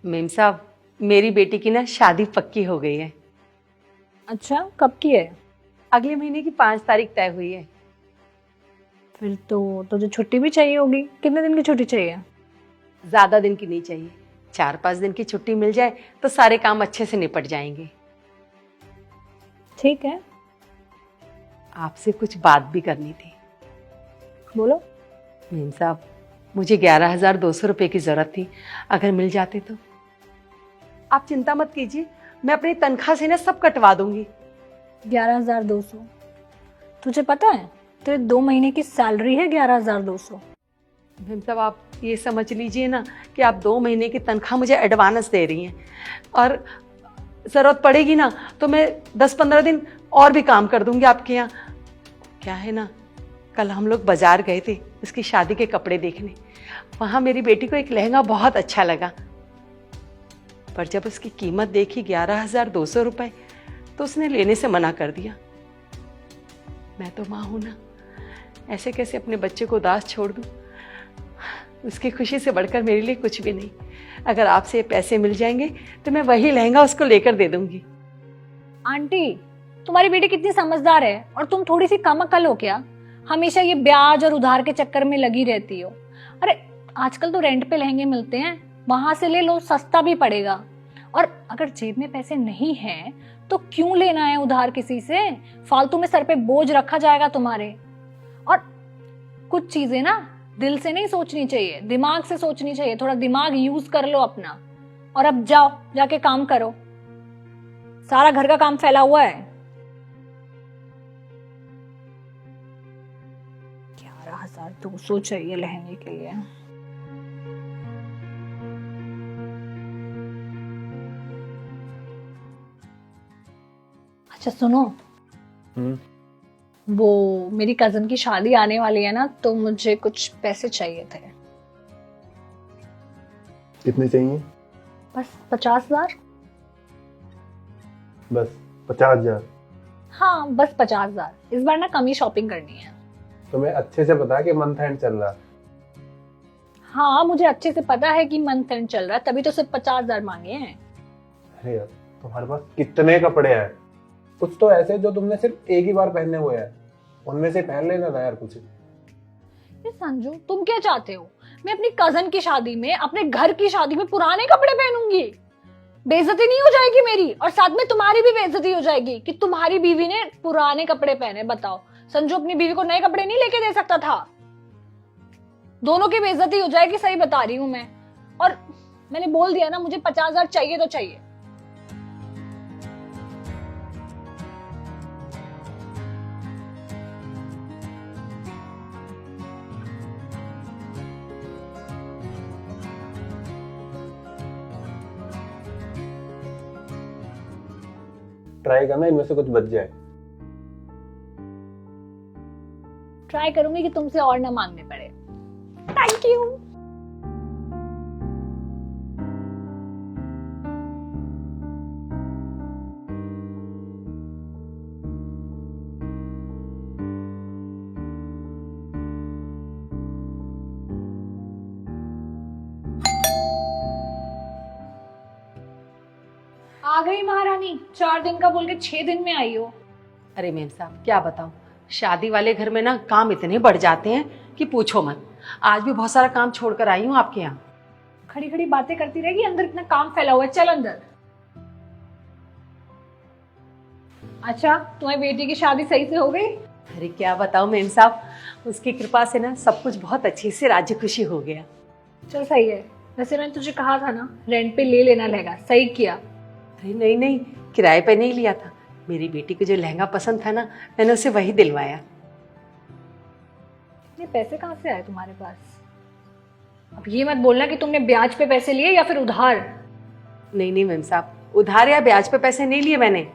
Ma'am साहब, मेरी बेटी की ना शादी पक्की हो गई है। अच्छा, कब की है? अगले महीने की 5 तारीख तय हुई है। फिर तो तुझे छुट्टी भी चाहिए होगी। कितने दिन की छुट्टी चाहिए? ज्यादा दिन की नहीं चाहिए, 4-5 दिन की छुट्टी मिल जाए तो सारे काम अच्छे से निपट जाएंगे। ठीक है, आपसे कुछ बात भी करनी थी। बोलो। मेम साहब, मुझे 11,200 रुपये की जरूरत थी, अगर मिल जाते तो। आप चिंता मत कीजिए, मैं अपनी तनख्वाह से ना सब कटवा दूंगी। 11,200? तुझे पता है तेरे 2 महीने की सैलरी है 11,200। मेम साहब, आप ये समझ लीजिए ना कि आप 2 महीने की तनख्वाह मुझे एडवांस दे रही हैं, और ज़रूरत पड़ेगी ना तो मैं 10-15 दिन और भी काम कर दूंगी आपके यहाँ। क्या है ना, कल हम लोग बाजार गए थे उसकी शादी के कपड़े देखने। वहाँ मेरी बेटी को एक लहंगा बहुत अच्छा लगा, पर जब उसकी कीमत देखी 11,200 रुपये तो उसने लेने से मना कर दिया। मैं तो माँ हूँ ना, ऐसे कैसे अपने बच्चे को उदास छोड़ दूँ। उसकी खुशी से बढ़कर मेरे लिए कुछ भी नहीं। अगर आपसे पैसे मिल जाएंगे तो मैं वही लहंगा उसको लेकर दे दूंगी। आंटी, तुम्हारी बेटी कितनी समझदार है और तुम थोड़ी सी कम अकल हो क्या? हमेशा ये ब्याज और उधार के चक्कर में लगी रहती हो। अरे, आजकल तो रेंट पे लहंगे मिलते हैं, वहां से ले लो, सस्ता भी पड़ेगा। और अगर जेब में पैसे नहीं हैं तो क्यों लेना है उधार किसी से? फालतू में सर पे बोझ रखा जाएगा तुम्हारे। और कुछ चीजें ना दिल से नहीं सोचनी चाहिए, दिमाग से सोचनी चाहिए। थोड़ा दिमाग यूज कर लो अपना। और अब जाओ, जाके काम करो, सारा घर का काम फैला हुआ है। 11,200 चाहिए लहंगे के लिए। अच्छा सुनो, वो मेरी कजन की शादी आने वाली है ना, तो मुझे कुछ पैसे चाहिए थे। कितने चाहिए? बस 50,000। बस 50,000? हाँ, बस 50,000। इस बार ना कम ही शॉपिंग करनी है। तुम्हें अच्छे से पता है कि मंथ एंड चल रहा है। हाँ, मुझे अच्छे से पता है कि मंथ एंड चल रहा है, तभी तो सिर्फ 50,000 मांगे हैं। अरे यार, तुम्हारे पास कितने कपड़े हैं? कुछ तो ऐसे जो तुमने सिर्फ एक ही बार पहने हुए हैं, उनमें से पहन लेना था यार कुछ। ये संजू, तुम क्या चाहते हो? मैं अपनी कजन की शादी में, अपने घर की शादी में पुराने कपड़े पहनूंगी? बेइज्जती नहीं हो जाएगी मेरी? और साथ में तुम्हारी भी बेइज्जती हो जाएगी कि तुम्हारी बीवी ने पुराने कपड़े पहने। बताओ, संजू अपनी बीवी को नए कपड़े नहीं लेके दे सकता था? दोनों की बेइज्जती हो जाएगी, सही बता रही हूं मैं। और मैंने बोल दिया ना, मुझे 50,000 चाहिए तो चाहिए। ट्राई करना इनमें से कुछ बच जाए। ट्राई करूंगी कि तुमसे और ना मांगने पड़े। Thank you. आ गई महारानी, 4 दिन का बोल के 6 दिन में आई हो। अरे मेम साहब, क्या बताऊं, शादी वाले घर में ना काम इतने बढ़ जाते हैं कि पूछो मत। आज भी बहुत सारा काम छोड़कर आई हूँ आपके यहाँ। खड़ी खड़ी बातें करती रहेगी, अंदर इतना काम फैला हुआ है, चल अंदर। अच्छा, तुम्हारी बेटी की शादी सही से हो गई? अरे क्या बताऊं मेम साहब, उसकी कृपा से ना सब कुछ बहुत अच्छे से राजी खुशी हो गया। चल सही है। वैसे मैंने तुझे कहा था ना, रेंट पे ले लेना लहंगा, सही किया। अरे नहीं नहीं, किराए पे नहीं लिया था। मेरी बेटी को जो लहंगा पसंद था ना, मैंने उसे वही दिलवाया। ये पैसे कहाँ से आए तुम्हारे पास? अब ये मत बोलना कि तुमने ब्याज पे पैसे लिए या फिर उधार। नहीं नहीं मेम साहब, उधार या ब्याज पे पैसे नहीं लिए मैंने।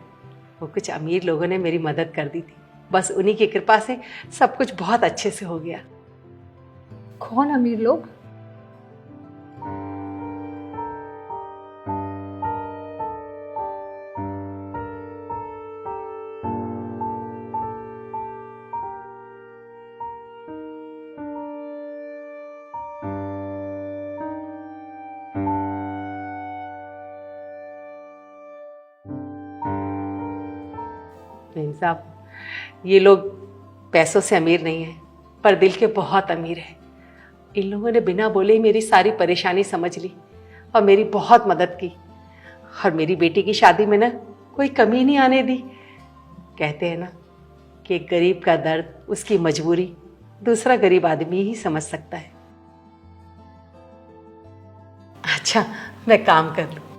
वो कुछ अमीर लोगों ने मेरी मदद कर दी थी, बस उन्हीं की कृपा से सब कुछ बहुत अच्छे से हो गया। कौन अमीर लोग? वसीम साहब, ये लोग पैसों से अमीर नहीं हैं, पर दिल के बहुत अमीर हैं। इन लोगों ने बिना बोले ही मेरी सारी परेशानी समझ ली और मेरी बहुत मदद की, और मेरी बेटी की शादी में ना कोई कमी नहीं आने दी। कहते हैं ना कि एक गरीब का दर्द, उसकी मजबूरी दूसरा गरीब आदमी ही समझ सकता है। अच्छा, मैं काम कर लूँ।